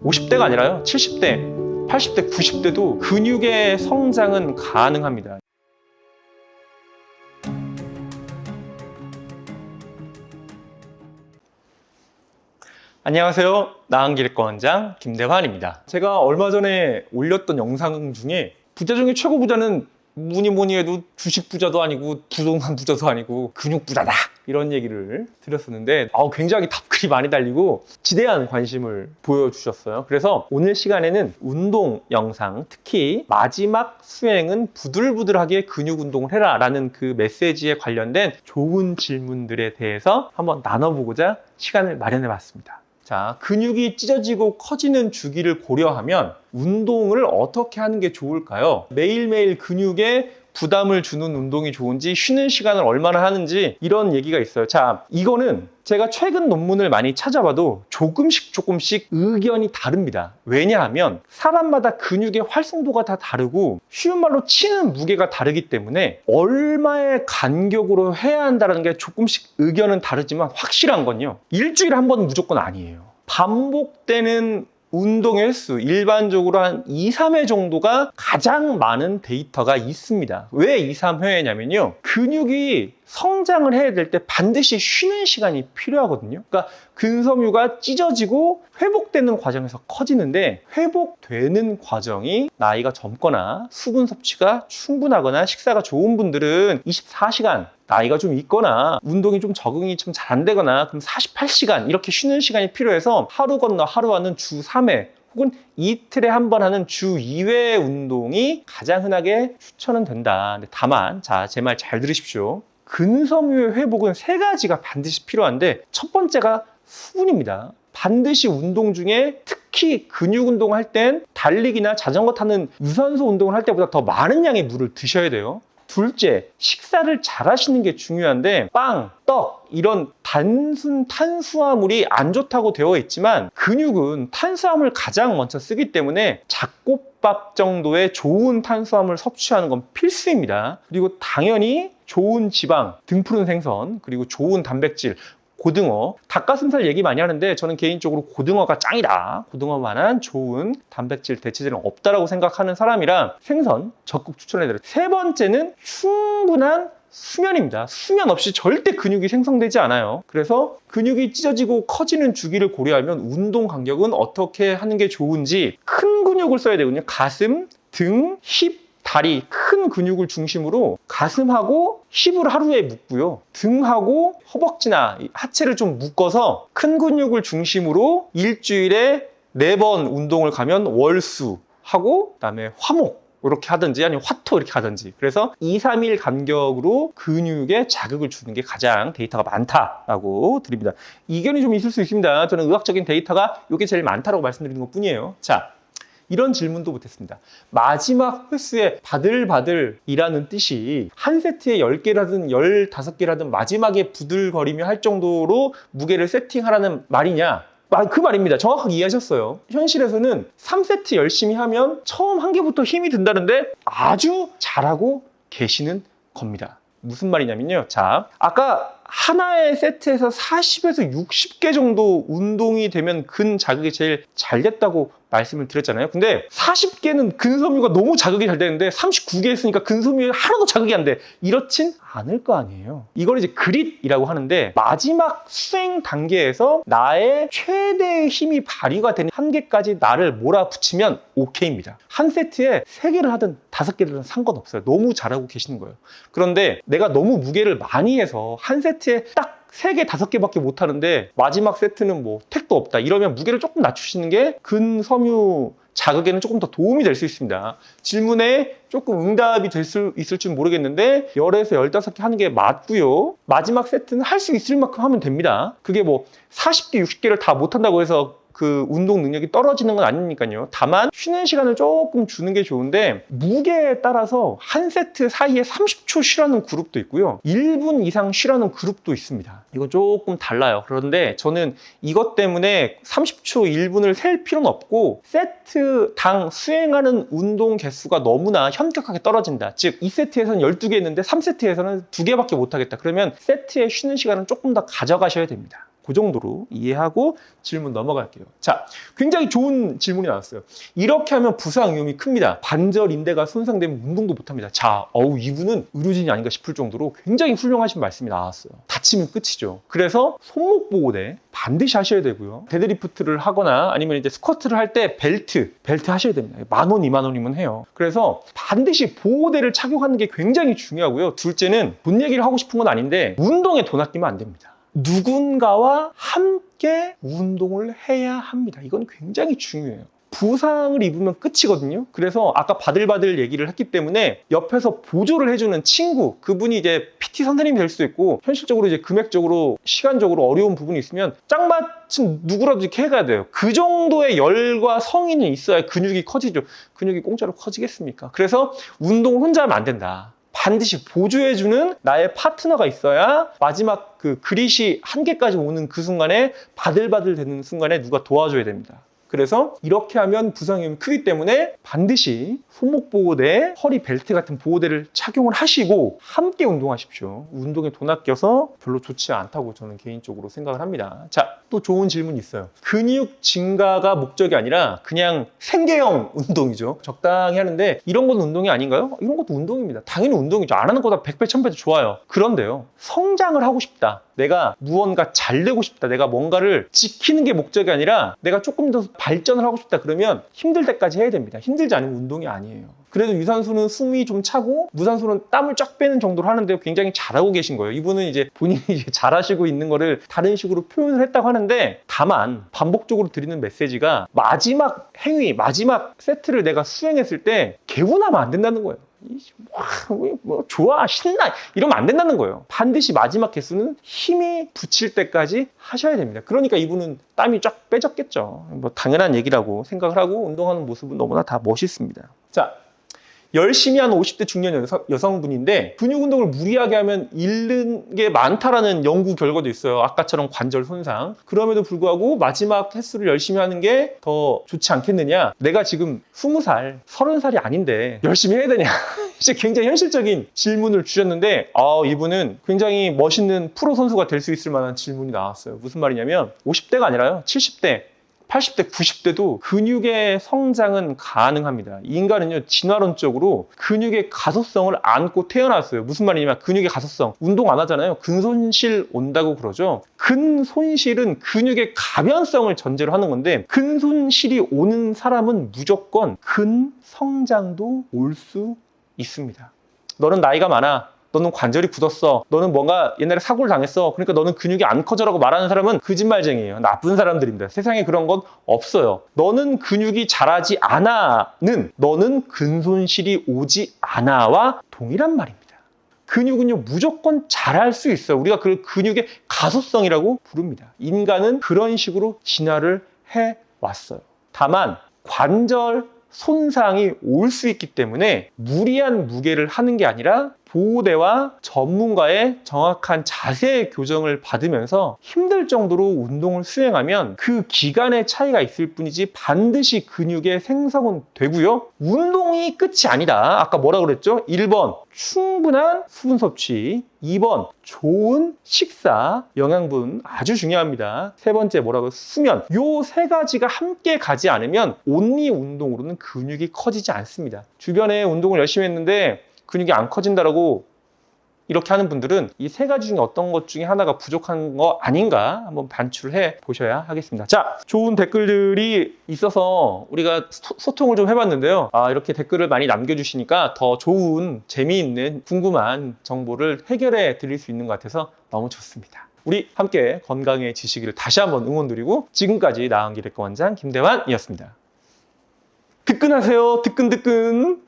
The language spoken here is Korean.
50대가 아니라요, 70대, 80대, 90대도 근육의 성장은 가능합니다. 안녕하세요. 나은기립과 원장 김대환입니다. 제가 얼마 전에 올렸던 영상 중에 부자 중에 최고 부자는 뭐니 해도 주식 부자도 아니고 부동산 부자도 아니고 근육 부자다, 이런 얘기를 드렸었는데 굉장히 답글이 많이 달리고 지대한 관심을 보여주셨어요. 그래서 오늘 시간에는 운동 영상, 특히 마지막 수행은 부들부들하게 근육 운동을 해라 라는 그 메시지에 관련된 좋은 질문들에 대해서 한번 나눠보고자 시간을 마련해 봤습니다. 자, 근육이 찢어지고 커지는 주기를 고려하면 운동을 어떻게 하는 게 좋을까요? 매일매일 근육에 부담을 주는 운동이 좋은지, 쉬는 시간을 얼마나 하는지, 이런 얘기가 있어요. 자, 이거는 제가 최근 논문을 많이 찾아봐도 조금씩 의견이 다릅니다. 왜냐하면 사람마다 근육의 활성도가 다 다르고 쉬운 말로 치는 무게가 다르기 때문에 얼마의 간격으로 해야 한다는 게 조금씩 의견은 다르지만 확실한 건요, 일주일에 한 번은 무조건 아니에요. 반복되는 운동의 횟수, 일반적으로 한 2, 3회 정도가 가장 많은 데이터가 있습니다. 왜 2, 3회냐면요, 근육이 성장을 해야 될 때 반드시 쉬는 시간이 필요하거든요. 그러니까 근섬유가 찢어지고 회복되는 과정에서 커지는데, 회복되는 과정이 나이가 젊거나 수분 섭취가 충분하거나 식사가 좋은 분들은 24시간, 나이가 좀 있거나 운동이 좀 적응이 좀 잘 안 되거나 그럼 48시간 이렇게 쉬는 시간이 필요해서 하루 건너 하루 하는 주 3회 혹은 이틀에 한 번 하는 주 2회 운동이 가장 흔하게 추천은 된다. 다만, 자, 제 말 잘 들으십시오. 근섬유의 회복은 3가지가 반드시 필요한데, 첫 번째가 수분입니다. 반드시 운동 중에 특히 근육 운동을 할 땐 달리기나 자전거 타는 유산소 운동을 할 때보다 더 많은 양의 물을 드셔야 돼요. 둘째, 식사를 잘 하시는 게 중요한데, 빵, 떡 이런 단순 탄수화물이 안 좋다고 되어 있지만 근육은 탄수화물 가장 먼저 쓰기 때문에 잡곡밥 정도의 좋은 탄수화물 섭취하는 건 필수입니다. 그리고 당연히 좋은 지방, 등푸른 생선, 그리고 좋은 단백질, 고등어, 닭가슴살 얘기 많이 하는데 저는 개인적으로 고등어가 짱이다, 고등어만한 좋은 단백질 대체제는 없다라고 생각하는 사람이라 생선 적극 추천해드려요. 세 번째는 충분한 수면입니다. 수면 없이 절대 근육이 생성되지 않아요. 그래서 근육이 찢어지고 커지는 주기를 고려하면 운동 간격은 어떻게 하는 게 좋은지, 큰 근육을 써야 되거든요. 가슴, 등, 힙, 다리, 큰 근육을 중심으로 가슴하고 힙을 하루에 묶고요, 등하고 허벅지나 하체를 좀 묶어서 큰 근육을 중심으로 일주일에 4번 운동을 가면 월수 하고, 그다음에 화목 이렇게 하든지 아니면 화토 이렇게 하든지, 그래서 2, 3일 간격으로 근육에 자극을 주는 게 가장 데이터가 많다라고 드립니다. 이견이 좀 있을 수 있습니다. 저는 의학적인 데이터가 이게 제일 많다라고 말씀드리는 것 뿐이에요. 자, 이런 질문도 못했습니다. 마지막 횟수에 바들바들이라는 뜻이 한 세트에 10개라든 15개라든 마지막에 부들거리며 할 정도로 무게를 세팅하라는 말이냐? 그 말입니다. 정확하게 이해하셨어요. 현실에서는 3세트 열심히 하면 처음 한 개부터 힘이 든다는데 아주 잘하고 계시는 겁니다. 무슨 말이냐면요, 자, 아까 하나의 세트에서 40에서 60개 정도 운동이 되면 근 자극이 제일 잘 됐다고 말씀을 드렸잖아요. 근데 40개는 근섬유가 너무 자극이 잘 되는데 39개 했으니까 근섬유에 하나도 자극이 안 돼. 이렇진 않을 거 아니에요. 이걸 이제 그릿이라고 하는데, 마지막 수행 단계에서 나의 최대의 힘이 발휘가 되는 한계까지 나를 몰아붙이면 오케이입니다. 한 세트에 3개를 하든 5개를 상관없어요. 너무 잘하고 계시는 거예요. 그런데 내가 너무 무게를 많이 해서 한 세트에 딱 3개, 5개밖에 못 하는데 마지막 세트는 뭐 택도 없다, 이러면 무게를 조금 낮추시는 게 근섬유 자극에는 조금 더 도움이 될 수 있습니다. 질문에 조금 응답이 될 수 있을지 모르겠는데 10에서 15개 하는 게 맞고요. 마지막 세트는 할 수 있을 만큼 하면 됩니다. 그게 뭐 40개, 60개를 다 못한다고 해서 그 운동 능력이 떨어지는 건 아니니까요. 다만 쉬는 시간을 조금 주는 게 좋은데, 무게에 따라서 한 세트 사이에 30초 쉬라는 그룹도 있고요, 1분 이상 쉬라는 그룹도 있습니다. 이건 조금 달라요. 그런데 저는 이것 때문에 30초, 1분을 셀 필요는 없고, 세트당 수행하는 운동 개수가 너무나 현격하게 떨어진다. 즉 2세트에서는 12개 했는데 3세트에서는 2개밖에 못하겠다. 그러면 세트에 쉬는 시간은 조금 더 가져가셔야 됩니다. 그 정도로 이해하고 질문 넘어갈게요. 자, 굉장히 좋은 질문이 나왔어요. 이렇게 하면 부상 위험이 큽니다. 관절 인대가 손상되면 운동도 못합니다. 자, 이분은 의료진이 아닌가 싶을 정도로 굉장히 훌륭하신 말씀이 나왔어요. 다치면 끝이죠. 그래서 손목 보호대 반드시 하셔야 되고요. 데드리프트를 하거나 아니면 이제 스쿼트를 할 때 벨트 하셔야 됩니다. 10,000원, 20,000원이면 해요. 그래서 반드시 보호대를 착용하는 게 굉장히 중요하고요. 둘째는 돈 얘기를 하고 싶은 건 아닌데 운동에 돈 아끼면 안 됩니다. 누군가와 함께 운동을 해야 합니다. 이건 굉장히 중요해요. 부상을 입으면 끝이거든요. 그래서 아까 바들바들 얘기를 했기 때문에 옆에서 보조를 해주는 친구, 그분이 이제 PT 선생님이 될 수도 있고 현실적으로 이제 금액적으로 시간적으로 어려운 부분이 있으면 짝맞춤 누구라도 이렇게 해가야 돼요. 그 정도의 열과 성의는 있어야 근육이 커지죠. 근육이 공짜로 커지겠습니까? 그래서 운동을 혼자 하면 안 된다. 반드시 보조해주는 나의 파트너가 있어야 마지막 그 그릿이 한계까지 오는 그 순간에 바들바들 되는 순간에 누가 도와줘야 됩니다. 그래서 이렇게 하면 부상 위험이 크기 때문에 반드시 손목 보호대, 허리 벨트 같은 보호대를 착용을 하시고 함께 운동하십시오. 운동에 돈 아껴서 별로 좋지 않다고 저는 개인적으로 생각을 합니다. 자, 또 좋은 질문이 있어요. 근육 증가가 목적이 아니라 그냥 생계형 운동이죠. 적당히 하는데 이런 건 운동이 아닌가요? 이런 것도 운동입니다. 당연히 운동이죠. 안 하는 것보다 100배, 1000배도 좋아요. 그런데요, 성장을 하고 싶다. 내가 무언가 잘 되고 싶다. 내가 뭔가를 지키는 게 목적이 아니라 내가 조금 더 발전을 하고 싶다. 그러면 힘들 때까지 해야 됩니다. 힘들지 않으면 운동이 아니에요. 그래도 유산소는 숨이 좀 차고 무산소는 땀을 쫙 빼는 정도로 하는데 굉장히 잘하고 계신 거예요. 이분은 이제 본인이 이제 잘하시고 있는 거를 다른 식으로 표현을 했다고 하는데, 다만 반복적으로 드리는 메시지가 마지막 행위, 마지막 세트를 내가 수행했을 때 개운하면 안 된다는 거예요. 좋아, 신나, 이러면 안 된다는 거예요. 반드시 마지막 개수는 힘이 붙일 때까지 하셔야 됩니다. 그러니까 이분은 땀이 쫙 빼졌겠죠. 뭐 당연한 얘기라고 생각을 하고 운동하는 모습은 너무나 다 멋있습니다. 자, 열심히 하는 50대 중년 여성분인데 근육 운동을 무리하게 하면 잃는 게 많다라는 연구 결과도 있어요. 아까처럼 관절 손상. 그럼에도 불구하고 마지막 횟수를 열심히 하는 게 더 좋지 않겠느냐. 내가 지금 20살, 30살이 아닌데 열심히 해야 되냐. 이제 굉장히 현실적인 질문을 주셨는데 이분은 굉장히 멋있는 프로 선수가 될 수 있을 만한 질문이 나왔어요. 무슨 말이냐면 50대가 아니라요, 70대 80대, 90대도 근육의 성장은 가능합니다. 인간은요, 진화론적으로 근육의 가소성을 안고 태어났어요. 무슨 말이냐면 근육의 가소성. 운동 안 하잖아요. 근손실 온다고 그러죠. 근손실은 근육의 가변성을 전제로 하는 건데, 근손실이 오는 사람은 무조건 근성장도 올 수 있습니다. 너는 나이가 많아. 너는 관절이 굳었어. 너는 뭔가 옛날에 사고를 당했어. 그러니까 너는 근육이 안 커져라고 말하는 사람은 거짓말쟁이에요. 나쁜 사람들입니다. 세상에 그런 건 없어요. 너는 근육이 자라지 않아는 너는 근손실이 오지 않아와 동일한 말입니다. 근육은요, 무조건 자랄 수 있어요. 우리가 그걸 근육의 가소성이라고 부릅니다. 인간은 그런 식으로 진화를 해왔어요. 다만 관절 손상이 올 수 있기 때문에 무리한 무게를 하는 게 아니라 보호대와 전문가의 정확한 자세 교정을 받으면서 힘들 정도로 운동을 수행하면 그 기간의 차이가 있을 뿐이지 반드시 근육의 생성은 되고요. 운동이 끝이 아니다. 아까 뭐라 그랬죠? 1번 충분한 수분 섭취, 2번 좋은 식사, 영양분 아주 중요합니다. 세 번째 뭐라고? 수면. 요 세 가지가 함께 가지 않으면 온리 운동으로는 근육이 커지지 않습니다. 주변에 운동을 열심히 했는데 근육이 안 커진다라고 이렇게 하는 분들은 이 세 가지 중에 어떤 것 중에 하나가 부족한 거 아닌가 한번 반출해 보셔야 하겠습니다. 자, 좋은 댓글들이 있어서 우리가 소통을 좀 해봤는데요. 이렇게 댓글을 많이 남겨주시니까 더 좋은, 재미있는, 궁금한 정보를 해결해 드릴 수 있는 것 같아서 너무 좋습니다. 우리 함께 건강해지시기를 다시 한번 응원드리고, 지금까지 나은기래과 원장 김대환이었습니다. 뜨끈하세요. 뜨끈뜨끈.